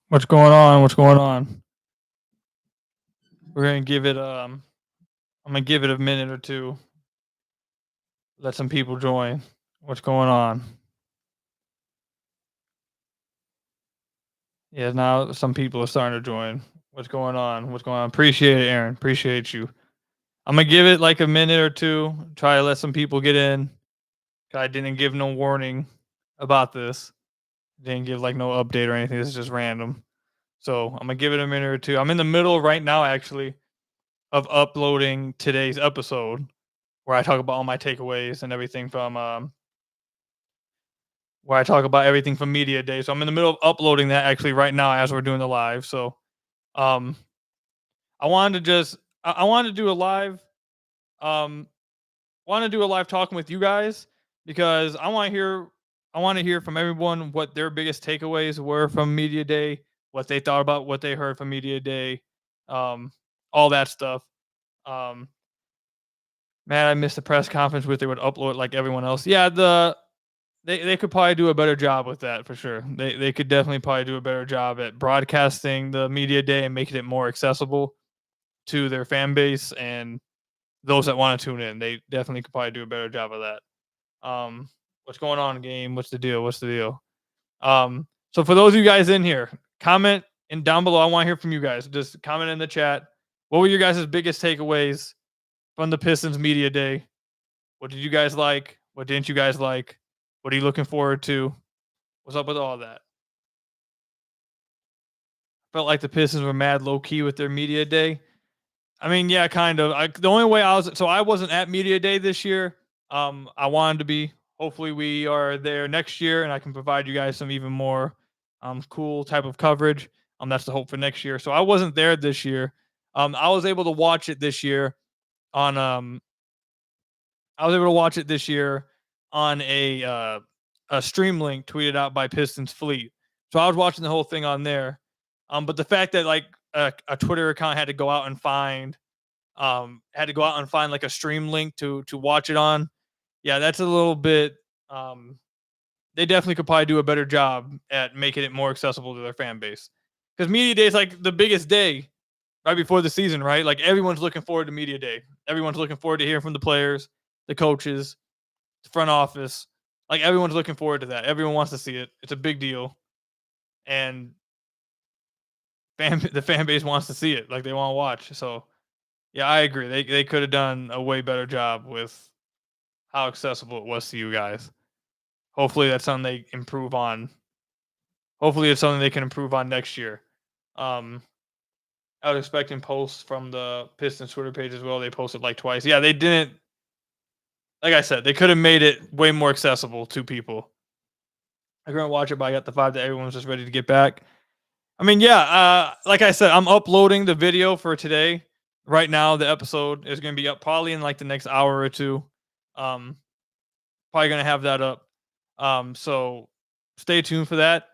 What's going on? What's going on? We're gonna give it I'm gonna give it a minute or two. Let some people join. What's going on? Yeah, now some people are starting to join. What's going on? What's going on? Appreciate it, Aaron. Appreciate you. I'm gonna give it like a minute or two. Try to let some people get in. I didn't give no warning about this. Didn't give like no update or anything. This is just random. So I'm gonna give it a minute or two. I'm in the middle right now, actually, of uploading today's episode where I talk about all my takeaways and everything from where I talk about everything from media day. So I'm in the middle of uploading that actually right now as we're doing the live. So um I wanted to just I wanted to do a live um want to do a live talking with you guys because I want to hear from everyone what their biggest takeaways were from media day, what they thought about what they heard from media day, um all that stuff. Um Man, I missed the press conference where they would upload like everyone else. Yeah, they could probably do a better job with that for sure. They could definitely probably do a better job at broadcasting the media day and making it more accessible to their fan base and those that want to tune in. They definitely could probably do a better job of that. What's going on, game? What's the deal? What's the deal? So for those of you guys in here, comment and down below. I want to hear from you guys. Just comment in the chat. What were your guys' biggest takeaways from the Pistons media day? What did you guys like? What didn't you guys like? What are you looking forward to? What's up with all that? Felt like the Pistons were mad low key with their media day. I mean, yeah, kind of. The only way I wasn't at media day this year. I wanted to be. Hopefully, we are there next year, and I can provide you guys some even more cool type of coverage. That's the hope for next year. So I wasn't there this year. I was able to watch it this year on I was able to watch it this year on a stream link tweeted out by Pistons Fleet. So I was watching the whole thing on there. But the fact that like a Twitter account had to go out and find like a stream link to watch it on. Yeah, that's a little bit. They definitely could probably do a better job at making it more accessible to their fan base. Because media day is like the biggest day right before the season, right? Like everyone's looking forward to media day. Everyone's looking forward to hearing from the players, the coaches, the front office. Like everyone's looking forward to that. Everyone wants to see it. It's a big deal, and the fan base wants to see it. Like they want to watch. So yeah, I agree. They could have done a way better job with how accessible it was to you guys. Hopefully that's something they improve on. Hopefully it's something they can improve on next year. I was expecting posts from the Pistons Twitter page as well. They posted like twice. Yeah, they didn't. Like I said, they could have made it way more accessible to people. I couldn't watch it, but I got the vibe that everyone was just ready to get back. I mean, yeah, like I said, I'm uploading the video for today. Right now, the episode is going to be up probably in like the next hour or two. Probably going to have that up. So stay tuned for that.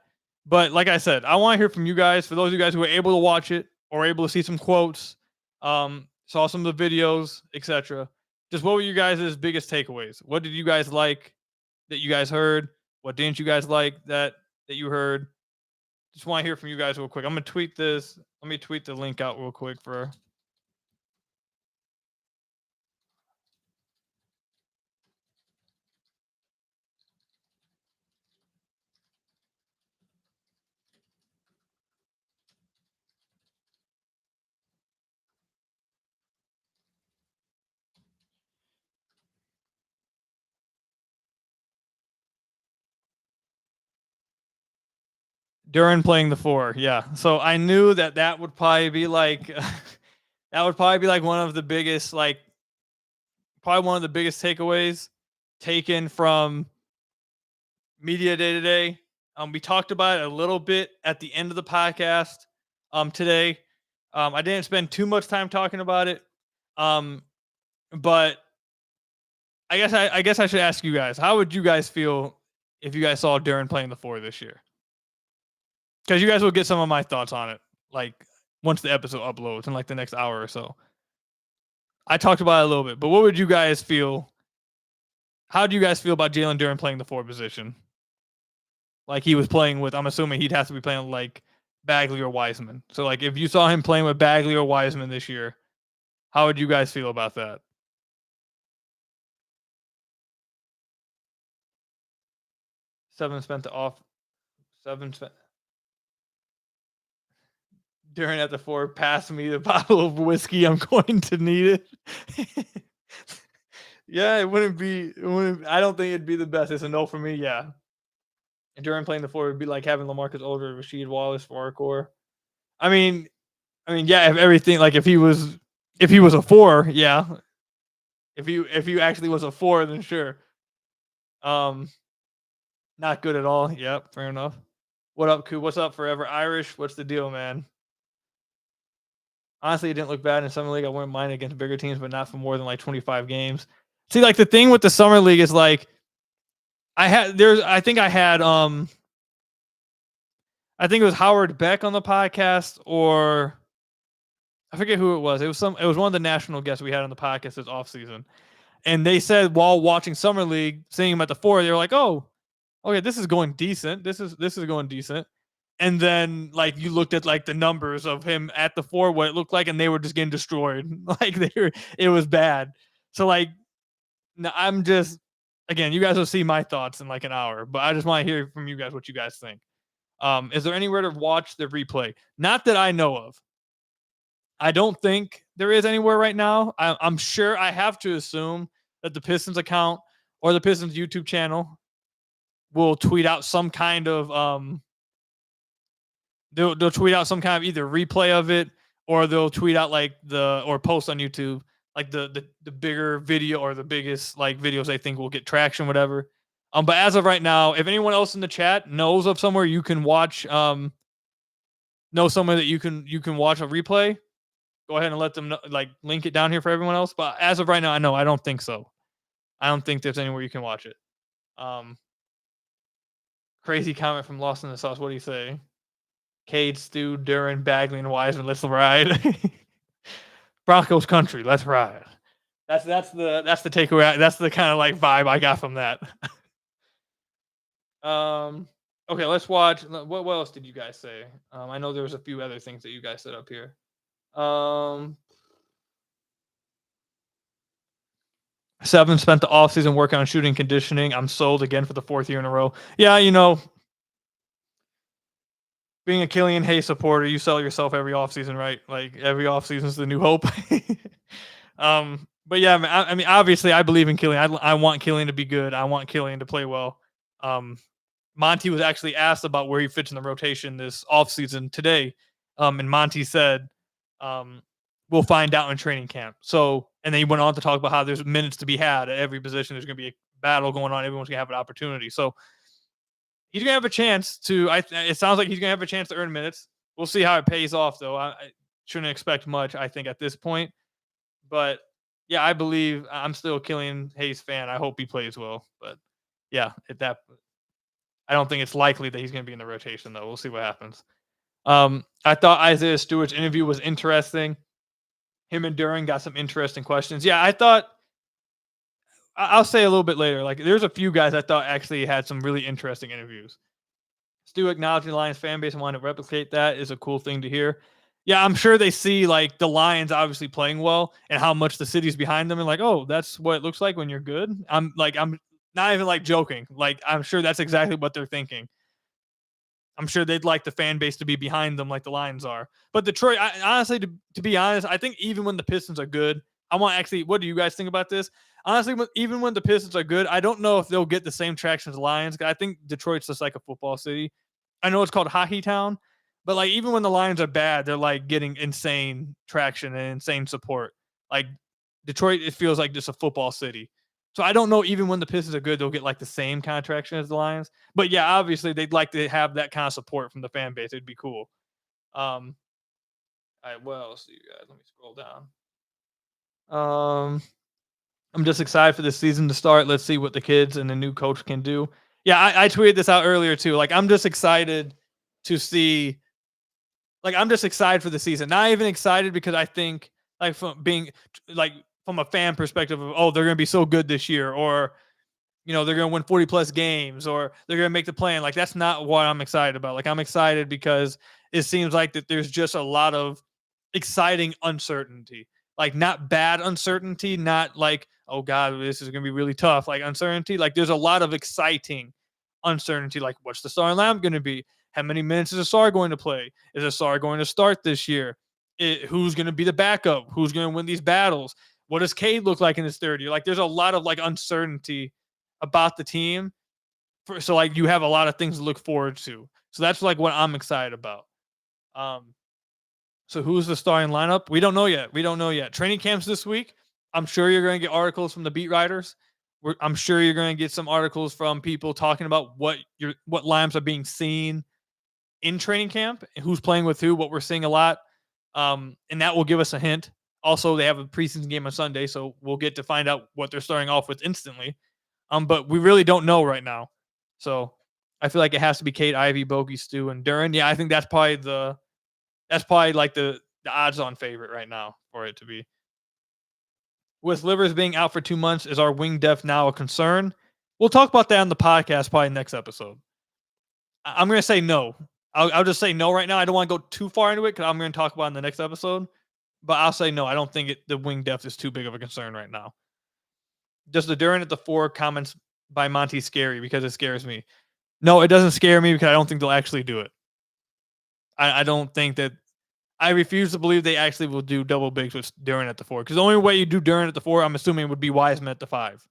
But like I said, I want to hear from you guys. For those of you guys who were able to watch it or able to see some quotes, saw some of the videos, etc. Just what were you guys' biggest takeaways? What did you guys like that you guys heard? What didn't you guys like that you heard? Just want to hear from you guys real quick. I'm gonna tweet this. Let me tweet the link out real quick for. Duren playing the 4, yeah. So I knew that would probably be like that would probably be like one of the biggest takeaways taken from media day today. We talked about it a little bit at the end of the podcast today. I didn't spend too much time talking about it, but I guess I should ask you guys: how would you guys feel if you guys saw Duren playing the 4 this year? Because you guys will get some of my thoughts on it, like once the episode uploads in like the next hour or so. I talked about it a little bit, but what would you guys feel? How do you guys feel about Jalen Duren playing the 4 position? Like he was playing with, I'm assuming he'd have to be playing like Bagley or Wiseman. So like if you saw him playing with Bagley or Wiseman this year, how would you guys feel about that? Seven spent the off. Seven spent Duren at the 4. Pass me the bottle of whiskey. I'm going to need it. Yeah, it wouldn't be. It wouldn't, I don't think it'd be the best. It's a no for me. Yeah, and Duren playing the 4 would be like having LaMarcus Aldridge, Rasheed Wallace for our core. I mean, yeah. If everything like if he was a 4, yeah. If you actually was a 4, then sure. Not good at all. Yep, fair enough. What up, Coop? What's up, Forever Irish? What's the deal, man? Honestly, it didn't look bad in summer league. I wouldn't mind against bigger teams, but not for more than like 25 games. See, like the thing with the summer league is like I think it was Howard Beck on the podcast, or I forget who it was. It was one of the national guests we had on the podcast this offseason. And they said while watching summer league, seeing him at the 4, they were like, "Oh, okay, this is going decent. This is going decent." And then like you looked at like the numbers of him at the 4, what it looked like, and they were just getting destroyed. Like it was bad. So like, I'm just, again, you guys will see my thoughts in like an hour, but I just want to hear from you guys what you guys think. Is there anywhere to watch the replay? Not that I know of. I don't think there is anywhere right now. I'm sure, I have to assume that the Pistons account or the Pistons YouTube channel will tweet out some kind of they'll tweet out some kind of either replay of it, or they'll tweet out like or post on YouTube like the bigger video or the biggest like videos they think will get traction, whatever. But as of right now, if anyone else in the chat knows of somewhere you can watch, know somewhere that you can watch a replay, go ahead and let them know, like link it down here for everyone else. But as of right now, I don't think so. I don't think there's anywhere you can watch it. Crazy comment from Lost in the Sauce. What do you say? Cade, Stu, Duren, Bagley, and Wiseman. Let's ride. Broncos country. Let's ride. That's the takeaway. That's the kind of like vibe I got from that. Okay, let's watch. What else did you guys say? I know there was a few other things that you guys said up here. 7 spent the offseason working on shooting conditioning. I'm sold again for the 4th year in a row. Yeah, being a Killian Hayes supporter, you sell yourself every offseason, right? Like every offseason is the new hope. But yeah, I mean, obviously, I believe in Killian. I want Killian to be good. I want Killian to play well. Monty was actually asked about where he fits in the rotation this offseason today. And Monty said, we'll find out in training camp. So, and then he went on to talk about how there's minutes to be had at every position. There's going to be a battle going on. Everyone's going to have an opportunity. So he's going to have a chance to, it sounds like he's going to have a chance to earn minutes. We'll see how it pays off, though. I shouldn't expect much, I think, at this point. But yeah, I believe I'm still a Killian Hayes fan. I hope he plays well. But yeah, I don't think it's likely that he's going to be in the rotation, though. We'll see what happens. I thought Isaiah Stewart's interview was interesting. Him and Duren got some interesting questions. Yeah, I thought, I'll say a little bit later, like there's a few guys I thought actually had some really interesting interviews. Stu acknowledging the Lions fan base and wanting to replicate that is a cool thing to hear. Yeah, I'm sure they see like the Lions obviously playing well and how much the city's behind them, and like, oh, that's what it looks like when you're good. I'm not even like joking. Like, I'm sure that's exactly what they're thinking. I'm sure they'd like the fan base to be behind them like the Lions are. But Detroit, honestly, to be honest, I think even when the Pistons are good, what do you guys think about this? Honestly, even when the Pistons are good, I don't know if they'll get the same traction as the Lions. I think Detroit's just like a football city. I know it's called Hockey Town, but like even when the Lions are bad, they're like getting insane traction and insane support. Like Detroit, it feels like just a football city. So I don't know, even when the Pistons are good, they'll get like the same kind of traction as the Lions. But yeah, obviously they'd like to have that kind of support from the fan base. It'd be cool. All right, what else do you guys? Let me scroll down. I'm just excited for this season to start. Let's see what the kids and the new coach can do. Yeah, I tweeted this out earlier too. Like, I'm just excited to see. Like, I'm just excited for the season. Not even excited because I think, like, from a fan perspective of, oh, they're going to be so good this year, or they're going to win 40 plus games or they're going to make the play. Like, that's not what I'm excited about. Like, I'm excited because it seems like that there's just a lot of exciting uncertainty, like not bad uncertainty, not like, oh God, this is going to be really tough. Like uncertainty, like there's a lot of exciting uncertainty. Like, what's the starting lineup going to be? How many minutes is Asar going to play? Is Asar going to start this year? Who's going to be the backup? Who's going to win these battles? What does Cade look like in his third year? Like, there's a lot of like uncertainty about the team. So like you have a lot of things to look forward to. So that's like what I'm excited about. So who's the starting lineup? We don't know yet. Training camps this week. I'm sure you're going to get articles from the beat writers. I'm sure you're going to get some articles from people talking about what lineups are being seen in training camp, who's playing with who, what we're seeing a lot. And that will give us a hint. Also, they have a preseason game on Sunday, so we'll get to find out what they're starting off with instantly. But we really don't know right now. So I feel like it has to be Cade, Ivy, Bogey, Stu, and Duren. Yeah, I think that's probably like the odds-on favorite right now for it to be. With Livers being out for 2 months, is our wing depth now a concern? We'll talk about that on the podcast probably next episode. I'm going to say no. I'll just say no right now. I don't want to go too far into it because I'm going to talk about it in the next episode. But I'll say no. I don't think the wing depth is too big of a concern right now. Does the Duren at the 4 comments by Monty scary because it scares me? No, it doesn't scare me because I don't think they'll actually do it. I don't think that. I refuse to believe they actually will do double bigs with Duren at the 4. Because the only way you do Duren at the 4, I'm assuming, would be Wiseman at the 5.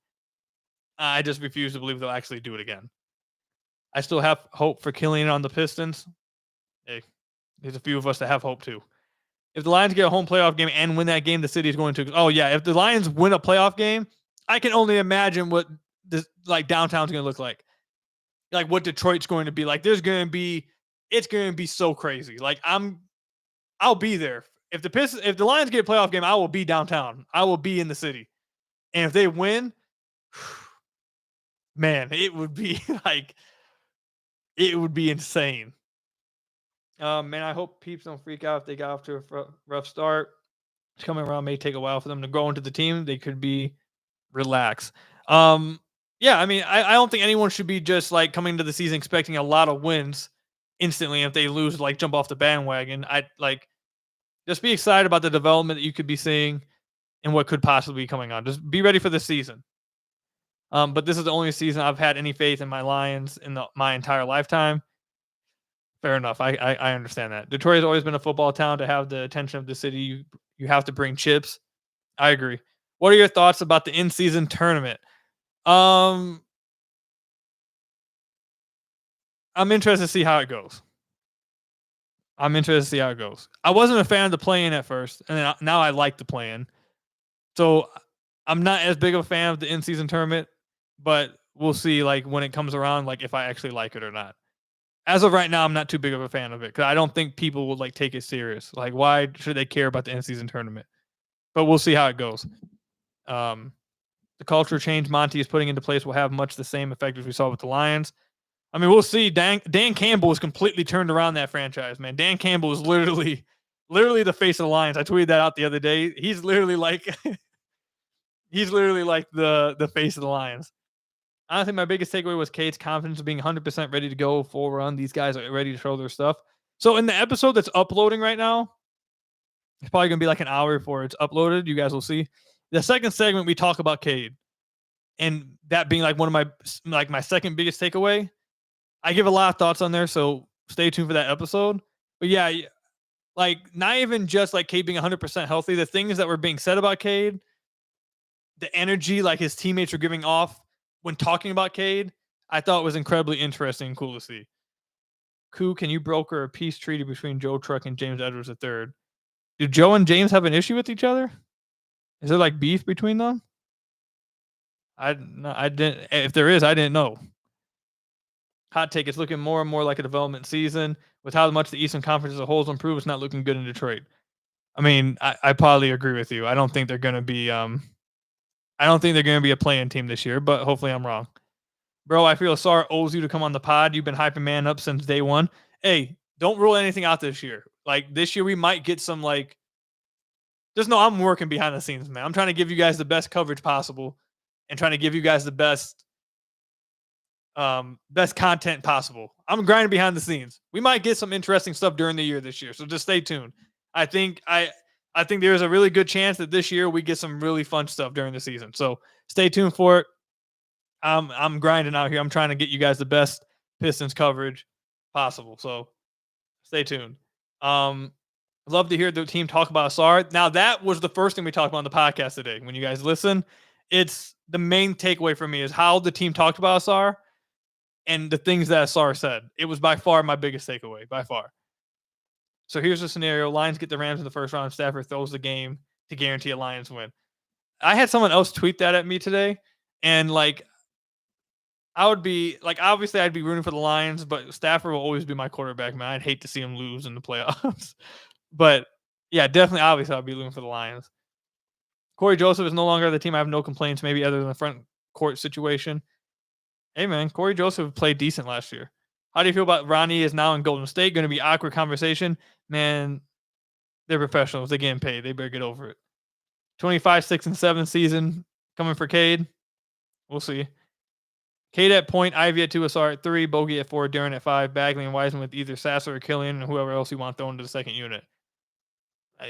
I just refuse to believe they'll actually do it again. I still have hope for Killian on the Pistons. Hey, there's a few of us that have hope too. If the Lions get a home playoff game and win that game, the city is going to. Oh yeah, if the Lions win a playoff game, I can only imagine what this like downtown's going to look like. Like what Detroit's going to be like. It's going to be so crazy. Like I'll be there. If the Lions get a playoff game, I will be downtown. I will be in the city. And if they win, man, it would be it would be insane. Man, I hope peeps don't freak out if they got off to a rough start. It's coming around may take a while for them to grow into the team. They could be relaxed. Yeah, I mean, I don't think anyone should be just like coming into the season expecting a lot of wins instantly. If they lose, like jump off the bandwagon. I like just be excited about the development that you could be seeing and what could possibly be coming on. Just be ready for the season. But this is the only season I've had any faith in my Lions in my entire lifetime. Fair enough. I understand that. Detroit has always been a football town. To have the attention of the city, you have to bring chips. I agree. What are your thoughts about the in-season tournament? I'm interested to see how it goes. I wasn't a fan of the play-in at first, and now I like the play-in. So I'm not as big of a fan of the in-season tournament, but we'll see like when it comes around, like if I actually like it or not. As of right now, I'm not too big of a fan of it because I don't think people will like take it serious. Like, why should they care about the in-season tournament? But we'll see how it goes. The culture change Monty is putting into place will have much the same effect as we saw with the Lions. I mean, we'll see. Dan Campbell has completely turned around that franchise, man. Dan Campbell is literally the face of the Lions. I tweeted that out the other day. He's literally like the face of the Lions. I think my biggest takeaway was Cade's confidence of being 100% ready to go full run. These guys are ready to show their stuff. So in the episode that's uploading right now, it's probably going to be like an hour before it's uploaded. You guys will see. The second segment, we talk about Cade. And that being like one of my second biggest takeaway. I give a lot of thoughts on there, so stay tuned for that episode. But yeah, like not even just like Cade being 100% healthy. The things that were being said about Cade, the energy like his teammates were giving off when talking about Cade, I thought was incredibly interesting and cool to see. Koo, can you broker a peace treaty between Joe Truck and James Edwards III? Do Joe and James have an issue with each other? Is there like beef between them? I didn't. If there is, I didn't know. Hot take: it's looking more and more like a development season. With how much the Eastern Conference as a whole has improved, it's not looking good in Detroit. I mean, I probably agree with you. I don't think they're going to be. I don't think they're going to be a play-in team this year, but hopefully I'm wrong. Bro, I feel Asar owes you to come on the pod. You've been hyping man up since day one. Hey, don't rule anything out this year. Like this year, we might get some like. Just know I'm working behind the scenes, man. I'm trying to give you guys the best coverage possible, and trying to give you guys the best best content possible. I'm grinding behind the scenes. We might get some interesting stuff during the year this year, so just stay tuned. I think I think there's a really good chance that this year we get some really fun stuff during the season. So stay tuned for it. I'm grinding out here. I'm trying to get you guys the best Pistons coverage possible. So stay tuned. Love to hear the team talk about Asar. Now that was the first thing we talked about on the podcast today. When you guys listen, it's the main takeaway for me is how the team talked about Asar and the things that Asar said. It was by far my biggest takeaway, by far. So here's the scenario: Lions get the Rams in the first round. Stafford throws the game to guarantee a Lions win. I had someone else tweet that at me today, and like I would be like, obviously I'd be rooting for the Lions, but Stafford will always be my quarterback, man. I'd hate to see him lose in the playoffs. But yeah, definitely, obviously I'd be rooting for the Lions. Corey Joseph is no longer the team. I have no complaints, maybe other than the front court situation. Hey man, Corey Joseph played decent last year. How do you feel about Ronnie is now in Golden State? Going to be awkward conversation. Man, they're professionals. They're getting paid. They better get over it. 25, 6, and 7 season coming for Cade. We'll see. Cade at point, Ivy at 2, Asar at 3, Bogey at 4, Duren at 5, Bagley and Wiseman with either Sasser or Killian and whoever else you want thrown into the second unit.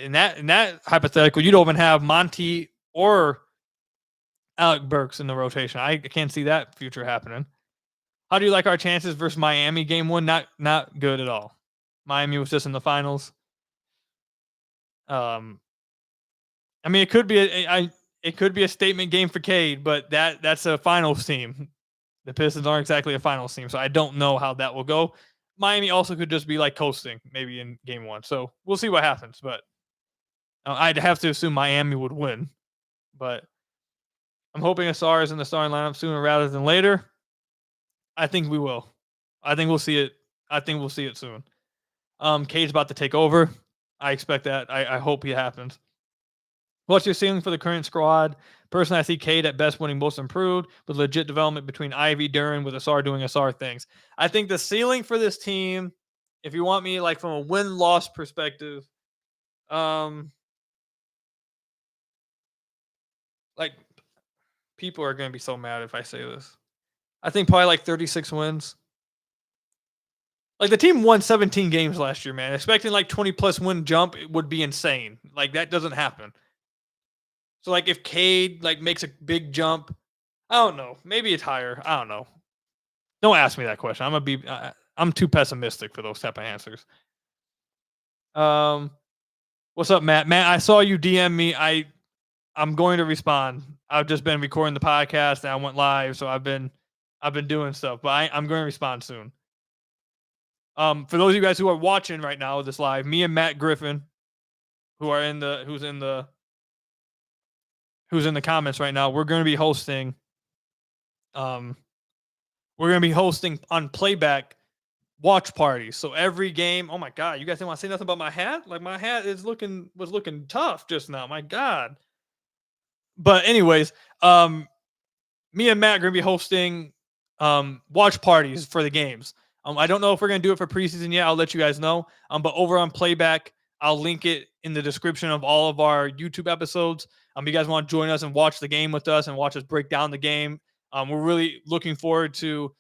In that hypothetical, you don't even have Monty or Alec Burks in the rotation. I can't see that future happening. How do you like our chances versus Miami game 1? Not good at all. Miami was just in the finals. I mean, it could be a statement game for Cade, but that's a finals team. The Pistons aren't exactly a finals team, so I don't know how that will go. Miami also could just be like coasting, maybe in game 1. So we'll see what happens. But I'd have to assume Miami would win. But I'm hoping Asar is in the starting lineup sooner rather than later. I think we will. I think we'll see it. I think we'll see it soon. Cade's about to take over. I expect that. I hope it happens. What's your ceiling for the current squad? Personally, I see Cade at best winning most improved with legit development between Ivy, Duren, with Asar doing Asar things. I think the ceiling for this team, if you want me like from a win-loss perspective, like people are going to be so mad if I say this. I think probably like 36 wins. Like the team won 17 games last year, man. Expecting like 20 plus win jump would be insane. Like that doesn't happen. So like if Cade like makes a big jump, I don't know. Maybe it's higher. I don't know. Don't ask me that question. I'm too pessimistic for those type of answers. What's up, Matt? Matt, I saw you DM me. I'm going to respond. I've just been recording the podcast and I went live, so I've been doing stuff, but I'm going to respond soon. For those of you guys who are watching right now this live, me and Matt Griffin, who's in the comments right now, we're going to be hosting. We're going to be hosting on Playback watch parties. So every game, oh my God, you guys didn't want to say nothing about my hat? Like my hat was looking tough just now. My God. But anyways, me and Matt are going to be hosting watch parties for the games. I don't know if we're going to do it for preseason yet. I'll let you guys know. But over on Playback, I'll link it in the description of all of our YouTube episodes. You guys want to join us and watch the game with us and watch us break down the game. We're really looking forward to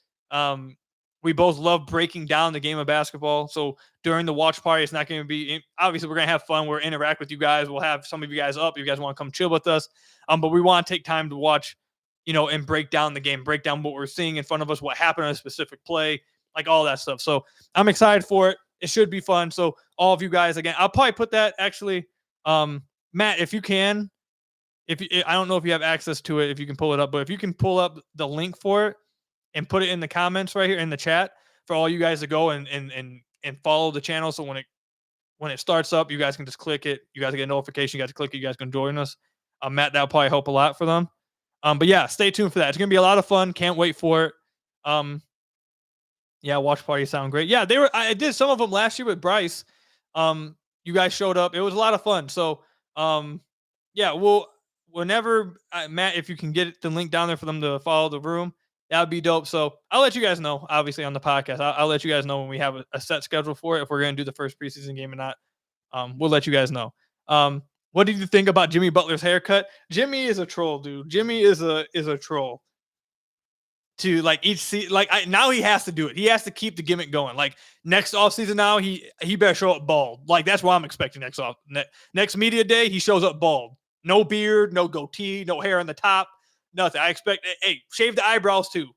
we both love breaking down the game of basketball. So during the watch party, it's not going to be, obviously we're going to have fun. We'll interact with you guys. We'll have some of you guys up. You guys want to come chill with us. But we want to take time to watch, and break down the game, break down what we're seeing in front of us, what happened on a specific play, like all that stuff. So I'm excited for it. It should be fun. So all of you guys, again, I'll probably put that actually, Matt, if you can, I don't know if you have access to it, if you can pull it up, but if you can pull up the link for it and put it in the comments right here in the chat for all you guys to go and follow the channel. So when it starts up, you guys can just click it. You guys get a notification. You guys click it. You guys can join us. Matt, that'll probably help a lot for them. But yeah, stay tuned for that. It's going to be a lot of fun. Can't wait for it. Yeah, watch parties sound great. Yeah, I did some of them last year with Bryce. You guys showed up. It was a lot of fun. So, yeah, whenever Matt, if you can get the link down there for them to follow the room, that would be dope. So I'll let you guys know, obviously on the podcast, I'll let you guys know when we have a set schedule for it. If we're going to do the first preseason game or not, we'll let you guys know. What did you think about Jimmy Butler's haircut? Jimmy is a troll, dude. Jimmy is a troll. to like each season. Like now he has to do it. He has to keep the gimmick going. Like next offseason now, he better show up bald. Like that's what I'm expecting next media day. He shows up bald, no beard, no goatee, no hair on the top, nothing. I expect shave the eyebrows too.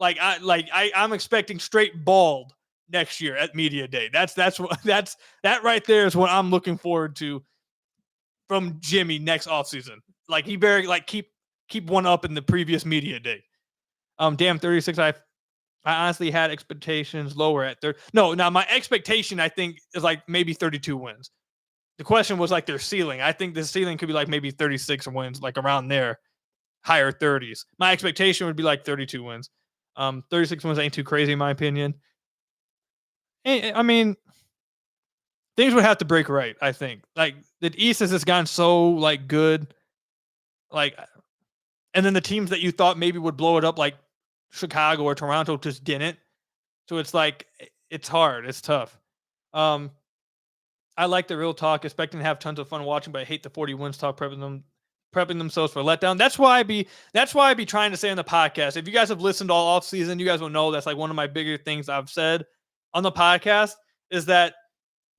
I'm expecting straight bald next year at media day. That right there is what I'm looking forward to from Jimmy next offseason. Like he better like keep one up in the previous media day. Damn 36. I honestly had expectations lower at 30. No, now my expectation I think is like maybe 32 wins. The question was like their ceiling. I think the ceiling could be like maybe 36 wins, like around there, higher 30s. My expectation would be like 32 wins. 36 wins ain't too crazy in my opinion. I mean, things would have to break right. I think like the East has just gotten so like good, like, and then the teams that you thought maybe would blow it up, like Chicago or Toronto, just didn't. So it's like it's hard. It's tough. I like the real talk, expecting to have tons of fun watching, but I hate the 40 wins talk, prepping themselves for letdown. That's why I be trying to say on the podcast. If you guys have listened all off season, you guys will know that's like one of my bigger things I've said on the podcast is that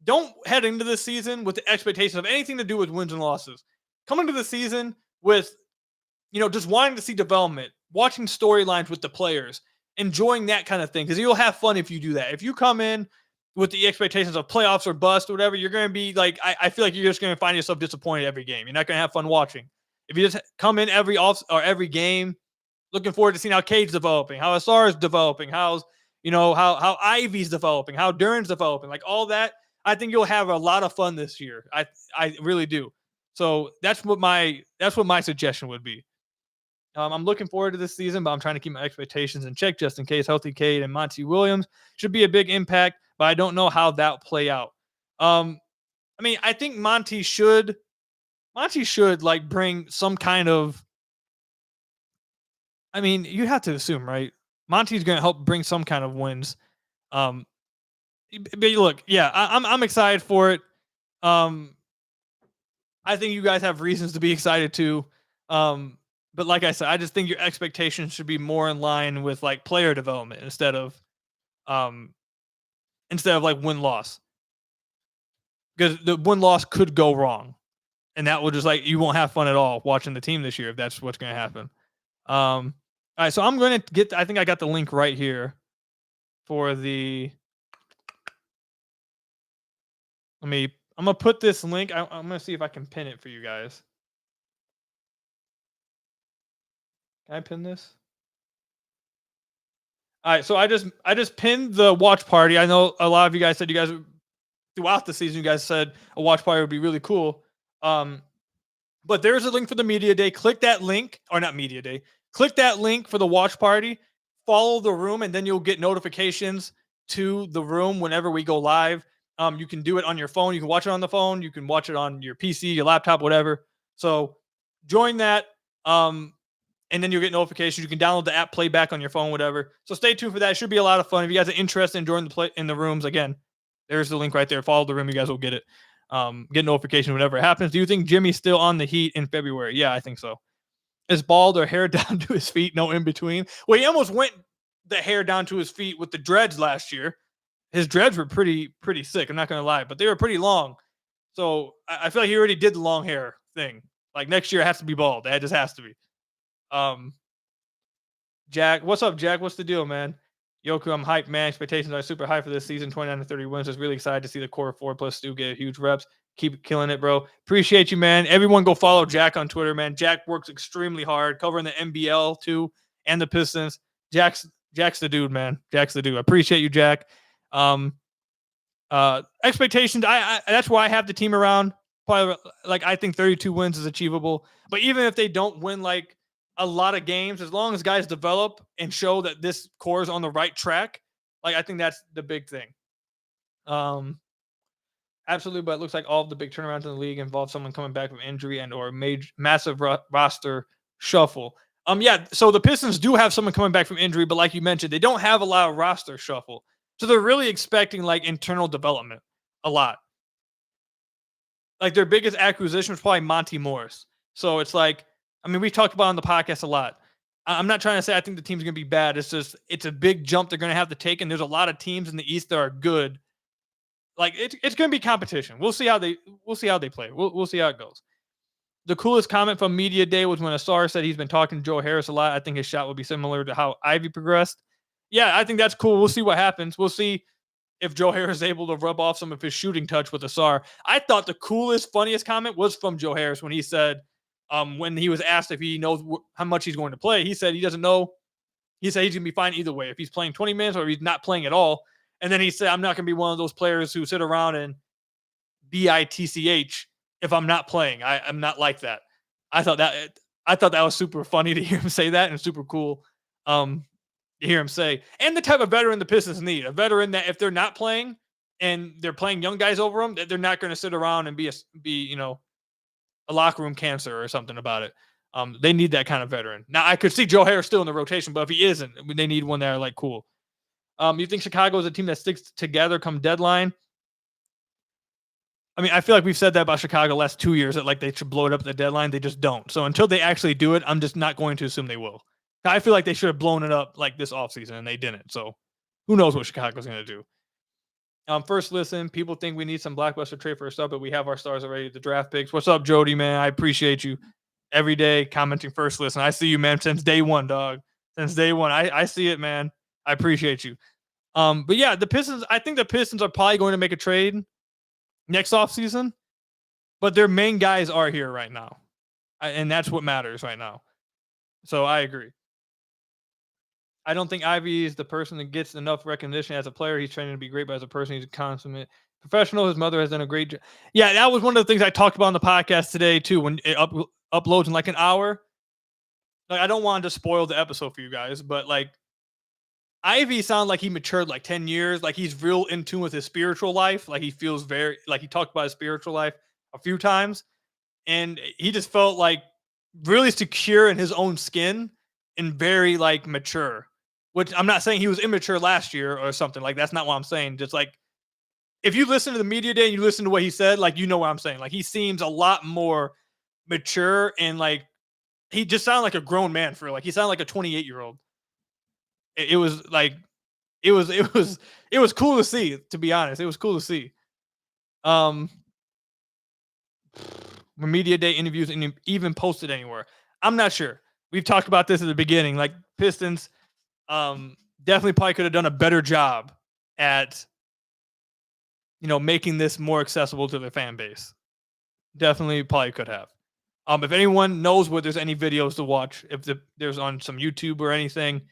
don't head into the season with the expectation of anything to do with wins and losses. Come into the season with, just wanting to see development, watching storylines with the players, enjoying that kind of thing. Because you'll have fun if you do that. If you come in with the expectations of playoffs or bust or whatever, you're going to be like, I feel like you're just going to find yourself disappointed every game. You're not going to have fun watching. If you just come in every game, looking forward to seeing how Cade's developing, how Asar is developing, how Ivy's developing, how Duren's developing, like all that, I think you'll have a lot of fun this year. I really do. So that's what my suggestion would be. I'm looking forward to this season, but I'm trying to keep my expectations in check just in case. Healthy Cade and Monty Williams should be a big impact, but I don't know how that'll play out. I think Monty should like bring some kind of. You have to assume, right? Monty's going to help bring some kind of wins. But look, yeah, I'm excited for it. I think you guys have reasons to be excited too. But like I said, I just think your expectations should be more in line with like player development instead of like win-loss. Because the win-loss could go wrong. And that will just like you won't have fun at all watching the team this year if that's what's going to happen. All right, so I'm going to I think I got the link right here for the. I'm going to put this link. I'm going to see if I can pin it for you guys. Can I pin this? All right, so I just pinned the watch party. I know a lot of you guys said throughout the season, you guys said a watch party would be really cool. But there's a link for the media day. Click that link, or not media day. Click that link for the watch party. Follow the room, and then you'll get notifications to the room whenever we go live. You can do it on your phone. You can watch it on the phone. You can watch it on your PC, your laptop, whatever. So join that. And then you'll get notifications. You can download the app, Playback on your phone, whatever. So stay tuned for that. It should be a lot of fun. If you guys are interested in joining the play in the rooms, again, there's the link right there. Follow the room. You guys will get it. Get notification whenever it happens. Do you think Jimmy's still on the Heat in February? Yeah, I think so. Is bald or hair down to his feet? No in between. Well, he almost went the hair down to his feet with the dreads last year. His dreads were pretty sick. I'm not going to lie, but they were pretty long. So I feel like he already did the long hair thing. Like next year it has to be bald. That just has to be. Jack, what's up, Jack? What's the deal, man? Yoku, I'm hyped, man. Expectations are super high for this season. 29 to 30 wins. Just really excited to see the core 4 plus Stu get huge reps. Keep killing it, bro. Appreciate you, man. Everyone go follow Jack on Twitter, man. Jack works extremely hard covering the NBL too and the Pistons. Jack's the dude, man. Jack's the dude. I appreciate you, Jack. Expectations. I that's why I have the team around. Probably like I think 32 wins is achievable. But even if they don't win like a lot of games, as long as guys develop and show that this core is on the right track, like I think that's the big thing. Absolutely, but it looks like all of the big turnarounds in the league involve someone coming back from injury and or massive roster shuffle. Yeah, so the Pistons do have someone coming back from injury, but like you mentioned, they don't have a lot of roster shuffle. So they're really expecting like internal development a lot. Like their biggest acquisition was probably Monty Morris. So it's like, I mean, we talked about on the podcast a lot. I'm not trying to say I think the team's going to be bad. It's just it's a big jump they're going to have to take, and there's a lot of teams in the East that are good. Like it's going to be competition. We'll see how they play. We'll see how it goes. The coolest comment from media day was when Asar said he's been talking to Joe Harris a lot. I think his shot will be similar to how Ivy progressed. Yeah, I think that's cool. We'll see what happens. We'll see if Joe Harris is able to rub off some of his shooting touch with Asar. I thought the coolest, funniest comment was from Joe Harris when he said, when he was asked if he knows how much he's going to play, he said he doesn't know. He said he's going to be fine either way, if he's playing 20 minutes or he's not playing at all. And then he said, I'm not going to be one of those players who sit around and bitch if I'm not playing. I'm not like that. I thought that was super funny to hear him say that, and super cool to hear him say. And the type of veteran the Pistons need, a veteran that if they're not playing and they're playing young guys over them, that they're not going to sit around and be a locker room cancer or something about it. They need that kind of veteran. Now I could see Joe Harris still in the rotation, but if he isn't, they need one that are like cool. You think Chicago is a team that sticks together come deadline? I mean, I feel like we've said that about Chicago the last 2 years, that like they should blow it up at the deadline. They just don't. So until they actually do it, I'm just not going to assume they will. I feel like they should have blown it up like this offseason, and they didn't. So who knows what Chicago's going to do. First listen, people think we need some blockbuster trade for a sub, but we have our stars already, the draft picks. What's up, Jody, man? I appreciate you every day commenting first listen. I see you, man, since day one, dog. Since day one. I see it, man. I appreciate you. But yeah, the Pistons, I think the Pistons are probably going to make a trade next offseason, but their main guys are here right now. And that's what matters right now. So I agree. I don't think Ivy is the person that gets enough recognition as a player. He's training to be great, but as a person, he's a consummate professional. His mother has done a great job. Yeah, that was one of the things I talked about on the podcast today, too, when it uploads in like an hour. Like, I don't want to spoil the episode for you guys, but like, Ivy sounded like he matured like 10 years. Like he's real in tune with his spiritual life. Like he feels very, like he talked about his spiritual life a few times. And he just felt like really secure in his own skin and very like mature, which I'm not saying he was immature last year or something. Like that's not what I'm saying. Just like, if you listen to the media day and you listen to what he said, like, you know what I'm saying? Like he seems a lot more mature, and like, he just sounded like a grown man for like, he sounded like a 28-year-old. It was like, it was cool to see, to be honest. It was cool to see. Media day interviews and even posted anywhere. I'm not sure. We've talked about this at the beginning. Like Pistons, definitely probably could have done a better job at, making this more accessible to their fan base. Definitely probably could have. If anyone knows where there's any videos to watch, if there's on some YouTube or anything,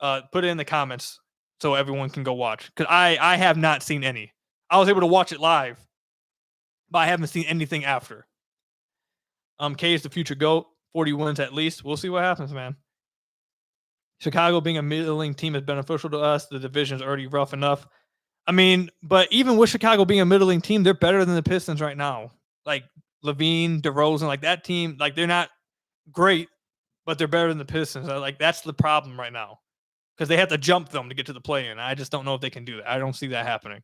put it in the comments so everyone can go watch. Because I have not seen any. I was able to watch it live, but I haven't seen anything after. K is the future GOAT. 40 wins at least. We'll see what happens, man. Chicago being a middling team is beneficial to us. The division is already rough enough. I mean, but even with Chicago being a middling team, they're better than the Pistons right now. Like Levine, DeRozan, like that team, like they're not great, but they're better than the Pistons. Like that's the problem right now, because they have to jump them to get to the play-in. I just don't know if they can do that. I don't see that happening.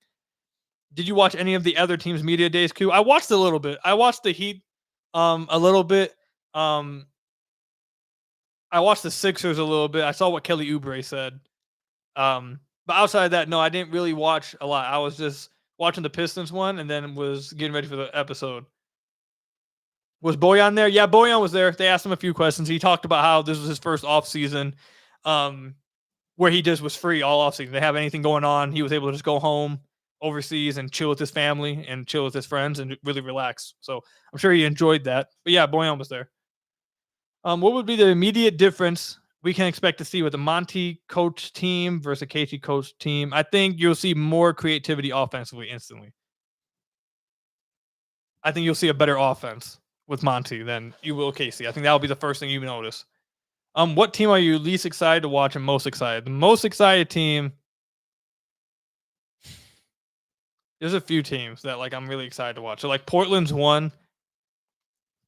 Did you watch any of the other teams' media days, Q? I watched a little bit. I watched the Heat a little bit. I watched the Sixers a little bit. I saw what Kelly Oubre said. But outside of that, no, I didn't really watch a lot. I was just watching the Pistons one and then was getting ready for the episode. Was Bojan there? Yeah, Bojan was there. They asked him a few questions. He talked about how this was his first offseason, where he just was free all offseason. They didn't have anything going on. He was able to just go home overseas and chill with his family and chill with his friends and really relax. So I'm sure he enjoyed that. But yeah, Bojan was there. What would be the immediate difference we can expect to see with a Monty coach team versus a Casey coach team? I think you'll see more creativity offensively instantly. I think you'll see a better offense with Monty than you will Casey. I think that will be the first thing you notice. What team are you least excited to watch and most excited? The most excited team, there's a few teams that like I'm really excited to watch. So like Portland's one.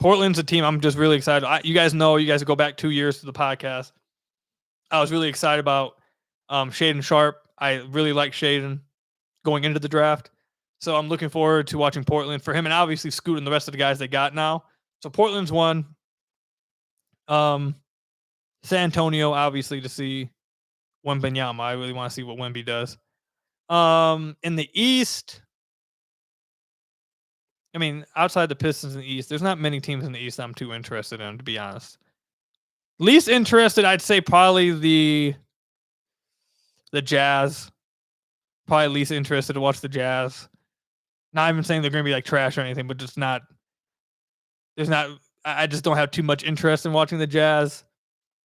Portland's a team I'm just really excited. You guys go back 2 years to the podcast. I was really excited about Shaedon Sharpe. I really like Shaedon going into the draft. So I'm looking forward to watching Portland for him, and obviously Scoot and the rest of the guys they got now. So Portland's one. San Antonio, obviously, to see Wembanyama. I really want to see what Wemby does. In the East, I mean, outside the Pistons in the East, there's not many teams in the East I'm too interested in, to be honest. Least interested, I'd say probably the Jazz. Probably least interested to watch the Jazz. Not even saying they're going to be like trash or anything, but just not. There's not. I just don't have too much interest in watching the Jazz.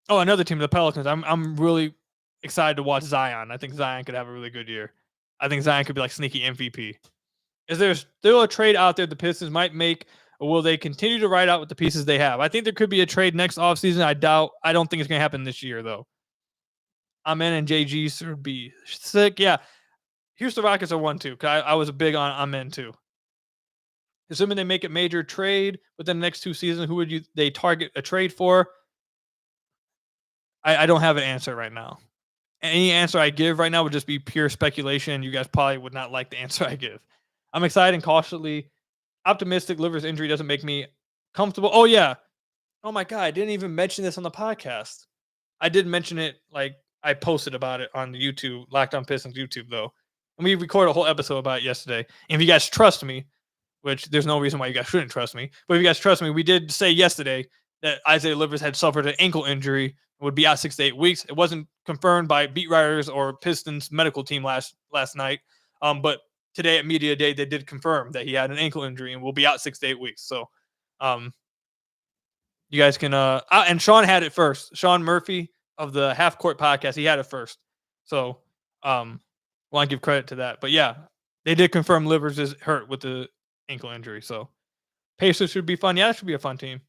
Oh, another team, the Pelicans. I'm really excited to watch Zion. I think Zion could have a really good year. I think Zion could be like sneaky MVP. Is there still a trade out there the Pistons might make, or will they continue to ride out with the pieces they have? I think there could be a trade next offseason. I don't think it's going to happen this year, though. Amen and JG should be sick. Yeah. Houston Rockets are 1-2. I was big on Amen, too. Assuming they make a major trade within the next 2 seasons, who would they target a trade for? I don't have an answer right now. Any answer I give right now would just be pure speculation. You guys probably would not like the answer I give. I'm excited and cautiously optimistic. Liver's injury doesn't make me comfortable. Oh, yeah. Oh, my God. I didn't even mention this on the podcast. I did mention it. Like, I posted about it on the YouTube, Locked On Pistons YouTube, though. And we recorded a whole episode about it yesterday. And if you guys trust me, which there's no reason why you guys shouldn't trust me, but if you guys trust me, we did say yesterday that Isaiah Livers had suffered an ankle injury and would be out 6 to 8 weeks. It wasn't confirmed by beat writers or Pistons medical team last night. But today at Media Day, they did confirm that he had an ankle injury and will be out 6 to 8 weeks. So you guys can and Sean had it first. Sean Murphy of the Half Court podcast, he had it first. So want to give credit to that. But yeah, they did confirm Livers is hurt with the ankle injury. So Pacers should be fun. Yeah, that should be a fun team.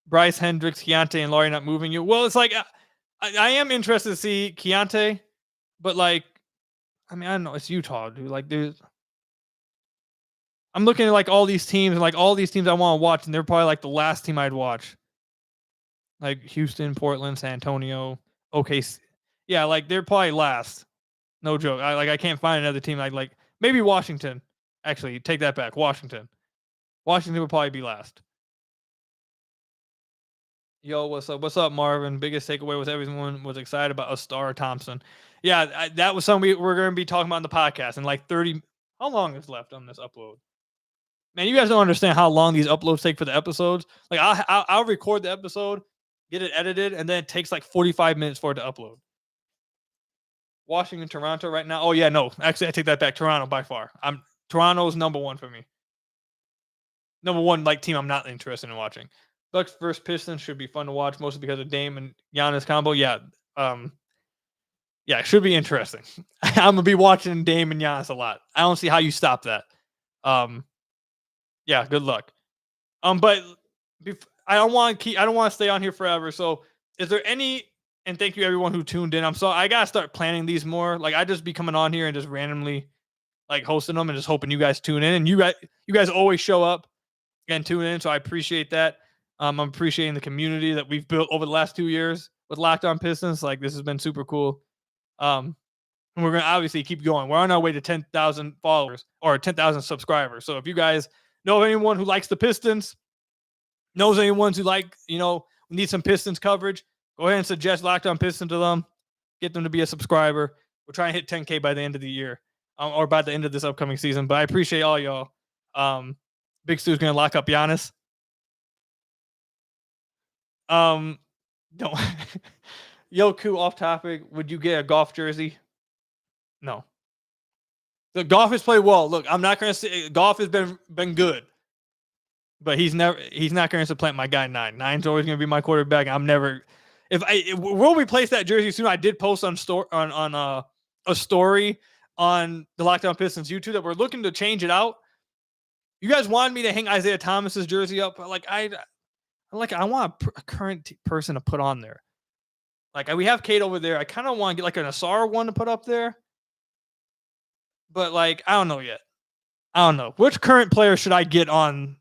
Bryce, Hendricks, Keontae, and Laurie not moving you. Well, it's like I am interested to see Keontae, but like, I mean, I don't know. It's Utah, dude. Like, I'm looking at like all these teams and like all these teams I want to watch, and they're probably like the last team I'd watch. Like Houston, Portland, San Antonio, OKC. Yeah, like they're probably last. No joke. I can't find another team like maybe Washington. Actually, take that back. Washington would probably be last. Yo, what's up? What's up, Marvin? Biggest takeaway was everyone was excited about Astara Thompson. Yeah, that was something we're going to be talking about in the podcast in like 30. How long is left on this upload? Man, you guys don't understand how long these uploads take for the episodes. Like, I'll record the episode, get it edited, and then it takes like 45 minutes for it to upload. Washington, Toronto right now. Oh, yeah, no. Actually, I take that back. Toronto by far. Toronto's number one for me. Number one, like, team I'm not interested in watching. Bucks versus Pistons should be fun to watch, mostly because of Dame and Giannis combo. Yeah, it should be interesting. I'm gonna be watching Dame and Giannis a lot. I don't see how you stop that. Yeah, good luck. But I don't want to stay on here forever. So, is there any? And thank you everyone who tuned in. I'm sorry, I gotta start planning these more. Like, I just be coming on here and just randomly like hosting them and just hoping you guys tune in. And you guys always show up and tune in, so I appreciate that. I'm appreciating the community that we've built over the last 2 years with Locked On Pistons. Like, this has been super cool. And we're going to obviously keep going. We're on our way to 10,000 followers or 10,000 subscribers. So if you guys know anyone who likes the Pistons, knows anyone who need some Pistons coverage, go ahead and suggest Locked On Pistons to them. Get them to be a subscriber. We're trying to hit 10K by the end of the year or by the end of this upcoming season. But I appreciate all y'all. Big Stu's going to lock up Giannis. Don't Yoku off topic. Would you get a golf jersey? No. The golf has played well. Look, I'm not gonna say golf has been good, but he's not gonna supplant my guy 9. 9's always gonna be my quarterback. I'm never. We'll replace that jersey soon. I did post on a story on the Locked On Pistons YouTube that we're looking to change it out. You guys wanted me to hang Isaiah Thomas's jersey up, like I want a current person to put on there. Like, we have Kate over there. I kind of want to get like an Asar one to put up there. But like, I don't know yet. I don't know. Which current player should I get on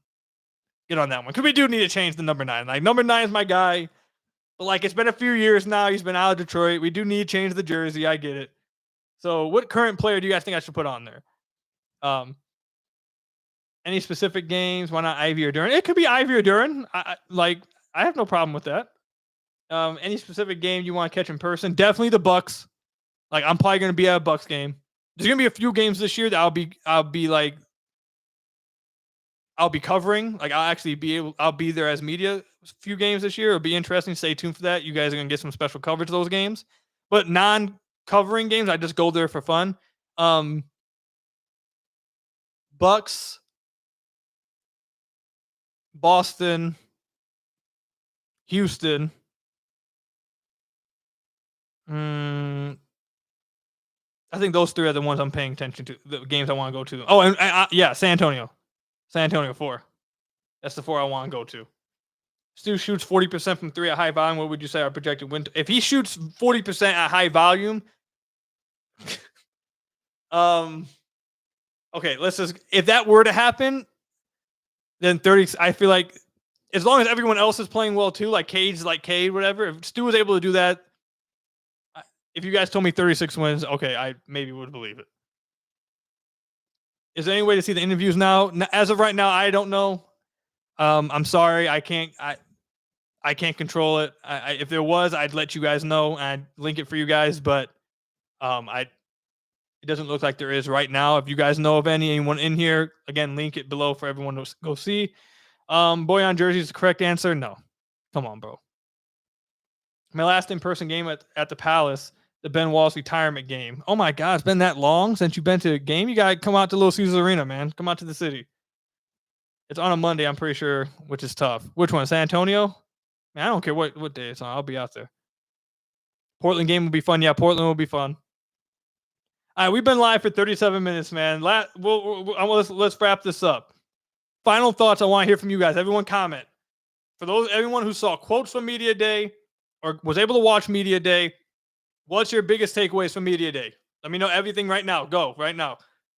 that one? Because we do need to change the number 9. Like, number 9 is my guy. But like, it's been a few years now. He's been out of Detroit. We do need to change the jersey. I get it. So what current player do you guys think I should put on there? Any specific games? Why not Ivy or Duren? It could be Ivy or Duren. I have no problem with that. Any specific game you want to catch in person? Definitely the Bucks. Like I'm probably gonna be at a Bucks game. There's gonna be a few games this year that I'll be covering. Like I'll be there as media. A few games this year. It'll be interesting. Stay tuned for that. You guys are gonna get some special coverage of those games. But non-covering games, I just go there for fun. Bucks, Boston, Houston. I think those three are the ones I'm paying attention to. The games I want to go to. Oh, and yeah, San Antonio. San Antonio 4. That's the 4 I want to go to. Stu shoots 40% from 3 at high volume. What would you say our projected win? If he shoots 40% at high volume, okay, if that were to happen, then 30. I feel like as long as everyone else is playing well too, like Cade, whatever. If Stu was able to do that, if you guys told me 36 wins, okay, I maybe would believe it. Is there any way to see the interviews now? As of right now, I don't know. I'm sorry, I can't control it. If there was, I'd let you guys know and I'd link it for you guys. But it doesn't look like there is right now. If you guys know of anyone in here, again, link it below for everyone to go see. Boyan jersey is the correct answer. No, come on, bro. My last in-person game at the Palace, the Ben Wallace retirement game. Oh my God, it's been that long since you've been to a game. You gotta come out to Little Caesars Arena, man. Come out to the city. It's on a Monday, I'm pretty sure, which is tough. Which one? San Antonio? Man, I don't care what day it's on. I'll be out there. Portland game will be fun. Yeah, Portland will be fun. All right, we've been live for 37 minutes, man. Let's wrap this up. Final thoughts. I want to hear from you guys. Everyone comment. For everyone who saw quotes from Media Day or was able to watch Media Day, what's your biggest takeaways from Media Day? Let me know everything right now. Go right now.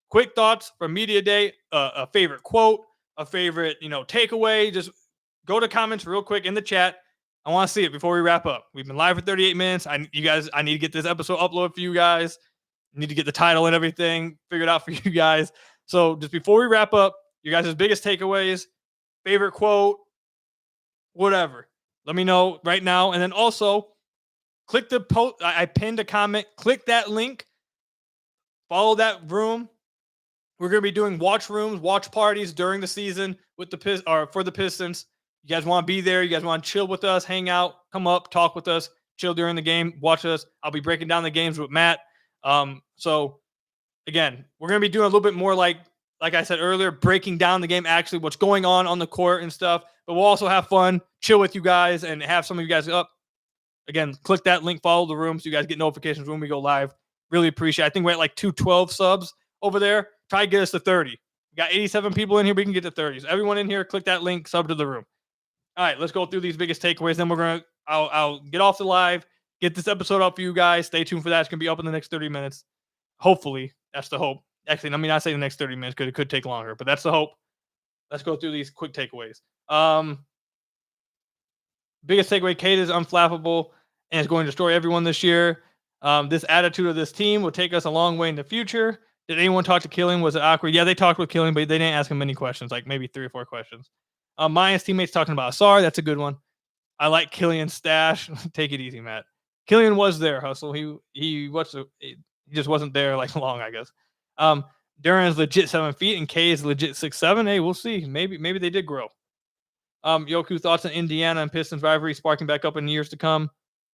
Quick thoughts from Media Day. A favorite quote, a favorite takeaway. Just go to comments real quick in the chat. I want to see it before we wrap up. We've been live for 38 minutes. I need to get this episode uploaded for you guys. I need to get the title and everything figured out for you guys. So just before we wrap up, your guys' biggest takeaways, favorite quote, whatever. Let me know right now. And then also click the post. I pinned a comment. Click that link. Follow that room. We're going to be doing watch rooms, watch parties during the season for the Pistons. You guys want to be there? You guys want to chill with us, hang out, come up, talk with us, chill during the game, watch us. I'll be breaking down the games with Matt. So again, we're going to be doing a little bit more like I said earlier, breaking down the game, actually what's going on the court and stuff. But we'll also have fun, chill with you guys, and have some of you guys up. Again, click that link, follow the room so you guys get notifications when we go live. Really appreciate it. I think we're at like 212 subs over there. Try to get us to 30. We got 87 people in here. We can get to 30. So everyone in here, click that link, sub to the room. All right, let's go through these biggest takeaways. Then I'll get off the live, get this episode up for you guys. Stay tuned for that. It's going to be up in the next 30 minutes. Hopefully, that's the hope. Actually, let me not say the next 30 minutes because it could take longer, but that's the hope. Let's go through these quick takeaways. Biggest takeaway, Cade is unflappable and is going to destroy everyone this year. This attitude of this team will take us a long way in the future. Did anyone talk to Killian? Was it awkward? Yeah, they talked with Killian, but they didn't ask him many questions, like maybe 3 or 4 questions. Maya's teammates talking about Asar. That's a good one. I like Killian's stash. Take it easy, Matt. Killian was there, Hustle. He just wasn't there like long, I guess. Duren's legit 7 feet and K is legit 6'7". Hey, we'll see. Maybe they did grow. Yoku, thoughts on Indiana and Pistons rivalry sparking back up in years to come?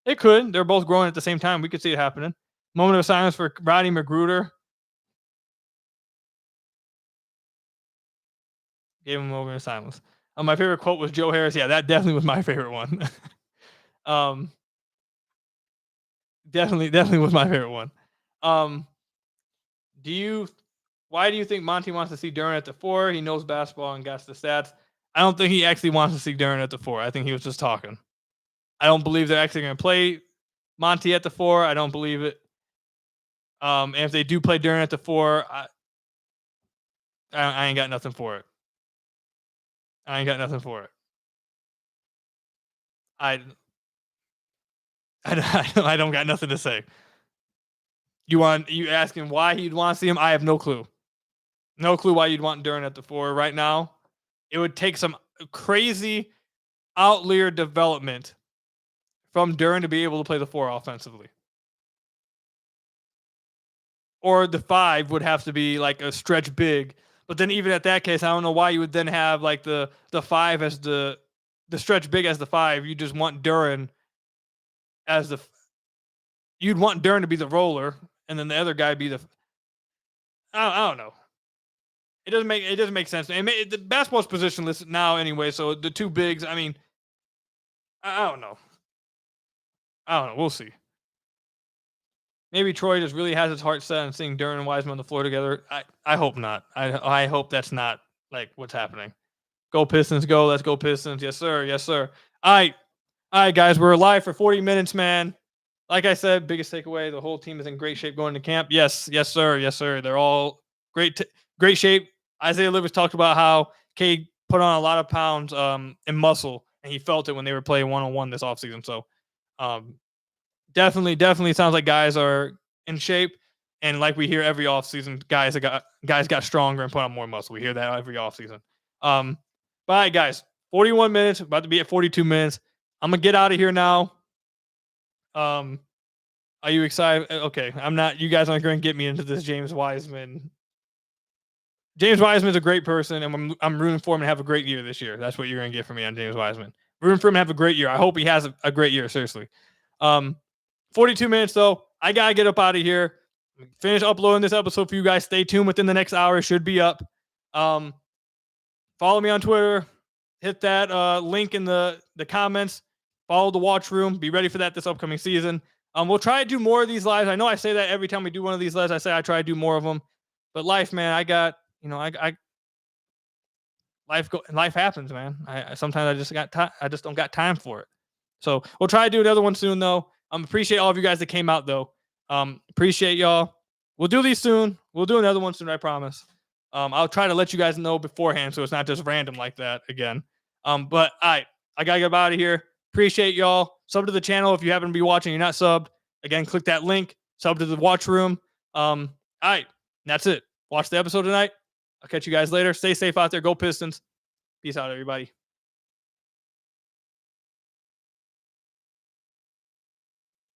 It could. They're both growing at the same time. We could see it happening. Moment of silence for Rodney Magruder. Gave him a moment of silence. My favorite quote was Joe Harris. Yeah, that definitely was my favorite one. Definitely was my favorite one. Why do you think Monty wants to see Duren at the 4? He knows basketball and got the stats. I don't think he actually wants to see Duren at the 4. I think he was just talking. I don't believe they're actually going to play Monty at the 4. I don't believe it. And if they do play Duren at the 4, I ain't got nothing for it. I don't got nothing to say. You asking why he'd want to see him? I have no clue. No clue why you'd want Duren at the 4 right now. It would take some crazy outlier development from Duren to be able to play the 4 offensively. Or the 5 would have to be like a stretch big. But then even at that case, I don't know why you would then have like the 5 as the stretch big as the 5. You just want Duren as you'd want Duren to be the roller, and then the other guy be the. I don't know. It doesn't make sense. The basketball's positionless now anyway, so the 2 bigs. I mean, I don't know. We'll see. Maybe Troy just really has his heart set on seeing Duren and Wiseman on the floor together. I hope not. I hope that's not like what's happening. Go Pistons, go! Let's go Pistons! Yes sir, yes sir. All right, guys, we're live for 40 minutes, man. Like I said, biggest takeaway: the whole team is in great shape going to camp. Yes, yes sir, yes sir. They're all great shape. Isaiah Livers talked about how Cade put on a lot of pounds in muscle, and he felt it when they were playing one-on-one this offseason. So definitely sounds like guys are in shape. And like we hear every offseason, guys got stronger and put on more muscle. We hear that every offseason. But all right, guys, 41 minutes, about to be at 42 minutes. I'm gonna get out of here now. Are you excited? Okay, I'm not. You guys aren't going to get me into this James Wiseman. James Wiseman's a great person, and I'm rooting for him to have a great year this year. That's what you're going to get from me on James Wiseman. Rooting for him to have a great year. I hope he has a great year, seriously. 42 minutes, though. I got to get up out of here. Finish uploading this episode for you guys. Stay tuned within the next hour. It should be up. Follow me on Twitter. Hit that link in the comments. Follow the watch room. Be ready for that this upcoming season. We'll try to do more of these lives. I know I say that every time we do one of these lives. I say I try to do more of them. But life, man, life happens, man. Sometimes I just don't got time for it. So we'll try to do another one soon, though. Appreciate all of you guys that came out, though. Appreciate y'all. We'll do these soon. We'll do another one soon, I promise. I'll try to let you guys know beforehand so it's not just random like that again. But I gotta get out of here. Appreciate y'all. Sub to the channel if you happen to be watching. You're not subbed. Again, click that link. Sub to the watch room. All right. That's it. Watch the episode tonight. I'll catch you guys later. Stay safe out there. Go Pistons. Peace out, everybody.